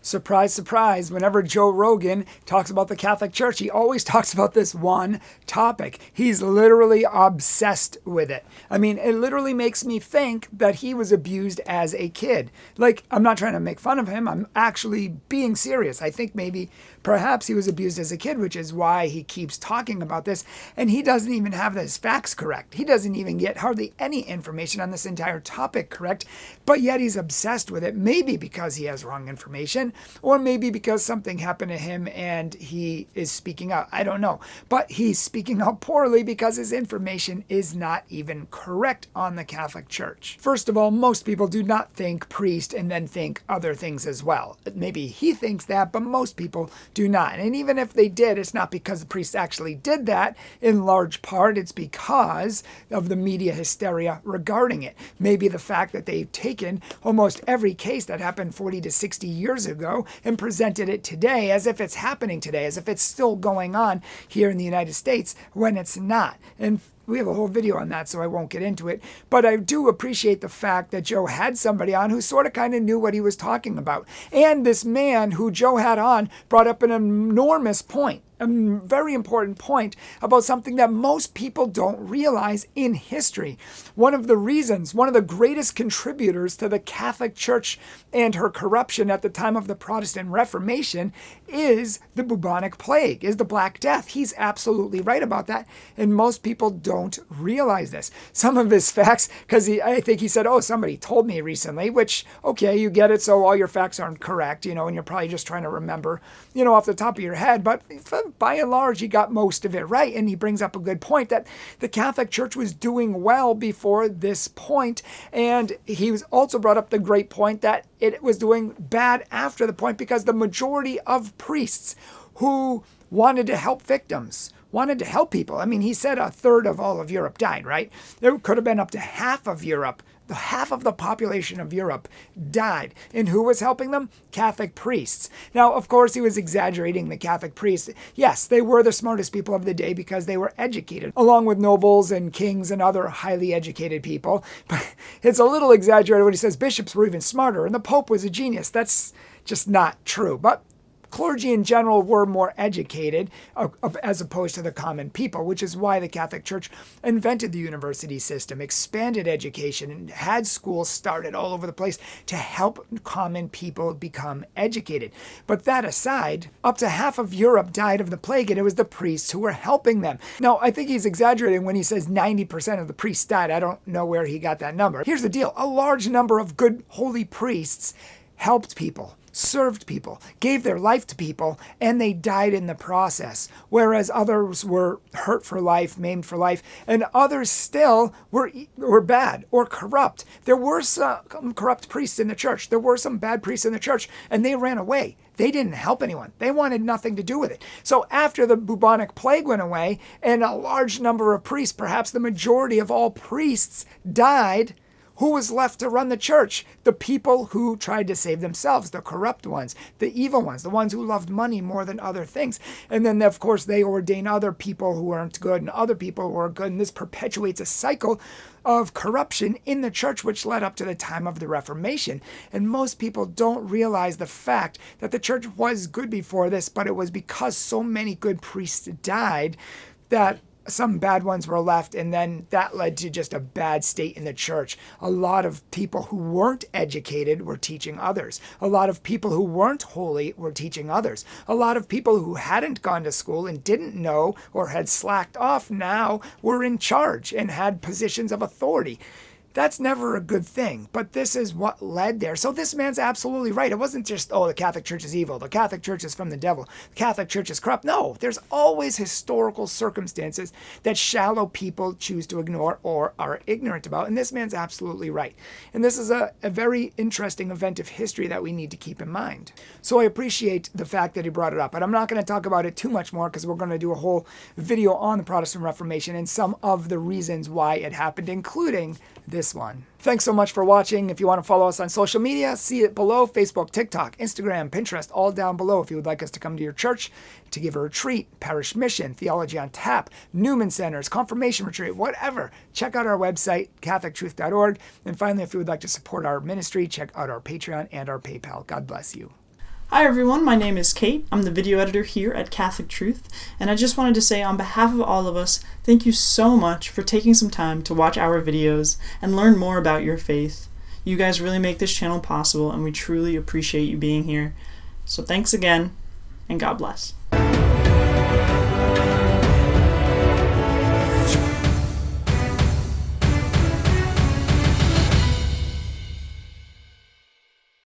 Surprise, surprise, whenever Joe Rogan talks about the Catholic Church, he always talks about this one topic. He's literally obsessed with it. I mean, it literally makes me think that he was abused as a kid. Like, I'm not trying to make fun of him. I'm actually being serious. I think perhaps he was abused as a kid, which is why he keeps talking about this. And he doesn't even have his facts correct. He doesn't even get hardly any information on this entire topic correct, but yet he's obsessed with it. Maybe because he has wrong information, or maybe because something happened to him and he is speaking out. I don't know. But he's speaking out poorly because his information is not even correct on the Catholic Church. First of all, most people do not think priest and then think other things as well. Maybe he thinks that, but most people do not. And even if they did, it's not because the priest actually did that. In large part, it's because of the media hysteria regarding it. Maybe the fact that they've taken almost every case that happened 40 to 60 years ago and presented it today as if it's happening today, as if it's still going on here in the United States when it's not. And we have a whole video on that, so I won't get into it. But I do appreciate the fact that Joe had somebody on who sort of kind of knew what he was talking about. And this man who Joe had on brought up an enormous point, a very important point about something that most people don't realize in history. One of the reasons, one of the greatest contributors to the Catholic Church and her corruption at the time of the Protestant Reformation is the bubonic plague, is the Black Death. He's absolutely right about that, and most people don't realize this. Some of his facts, because I think he said, oh, somebody told me recently, which, okay, you get it, so all your facts aren't correct, and you're probably just trying to remember, off the top of your head, but by and large, he got most of it right, and he brings up a good point that the Catholic Church was doing well before this point, and he was also brought up the great point that it was doing bad after the point because the majority of priests who wanted to help victims, wanted to help people. I mean, he said a third of all of Europe died, right? There could have been up to half of Europe. Half of the population of Europe died. And who was helping them? Catholic priests. Now, of course, he was exaggerating the Catholic priests. Yes, they were the smartest people of the day because they were educated, along with nobles and kings and other highly educated people. But it's a little exaggerated when he says bishops were even smarter and the Pope was a genius. That's just not true. But clergy in general were more educated as opposed to the common people, which is why the Catholic Church invented the university system, expanded education, and had schools started all over the place to help common people become educated. But that aside, up to half of Europe died of the plague, and it was the priests who were helping them. Now, I think he's exaggerating when he says 90% of the priests died. I don't know where he got that number. Here's the deal. A large number of good holy priests helped people, served people, gave their life to people, and they died in the process. Whereas others were hurt for life, maimed for life, and others still were bad or corrupt. There were some corrupt priests in the church. There were some bad priests in the church, and they ran away. They didn't help anyone. They wanted nothing to do with it. So after the bubonic plague went away, and a large number of priests, perhaps the majority of all priests, died, who was left to run the church? The people who tried to save themselves, the corrupt ones, the evil ones, the ones who loved money more than other things. And then, of course, they ordain other people who aren't good and other people who are good. And this perpetuates a cycle of corruption in the church, which led up to the time of the Reformation. And most people don't realize the fact that the church was good before this, but it was because so many good priests died that some bad ones were left, and then that led to just a bad state in the church. A lot of people who weren't educated were teaching others. A lot of people who weren't holy were teaching others. A lot of people who hadn't gone to school and didn't know or had slacked off now were in charge and had positions of authority. That's never a good thing, but this is what led there. So this man's absolutely right. It wasn't just, the Catholic Church is evil. The Catholic Church is from the devil. The Catholic Church is corrupt. No, there's always historical circumstances that shallow people choose to ignore or are ignorant about. And this man's absolutely right. And this is a very interesting event of history that we need to keep in mind. So I appreciate the fact that he brought it up, but I'm not going to talk about it too much more because we're going to do a whole video on the Protestant Reformation and some of the reasons why it happened, including this one. Thanks so much for watching. If you want to follow us on social media, see it below. Facebook, TikTok, Instagram, Pinterest, all down below. If you would like us to come to your church to give a retreat, parish mission, theology on tap, Newman Centers, confirmation retreat, whatever, check out our website, catholictruth.org. And finally, if you would like to support our ministry, check out our Patreon and our PayPal. God bless you. Hi everyone, my name is Kate. I'm the video editor here at Catholic Truth, and I just wanted to say on behalf of all of us, thank you so much for taking some time to watch our videos and learn more about your faith. You guys really make this channel possible, and we truly appreciate you being here. So thanks again, and God bless.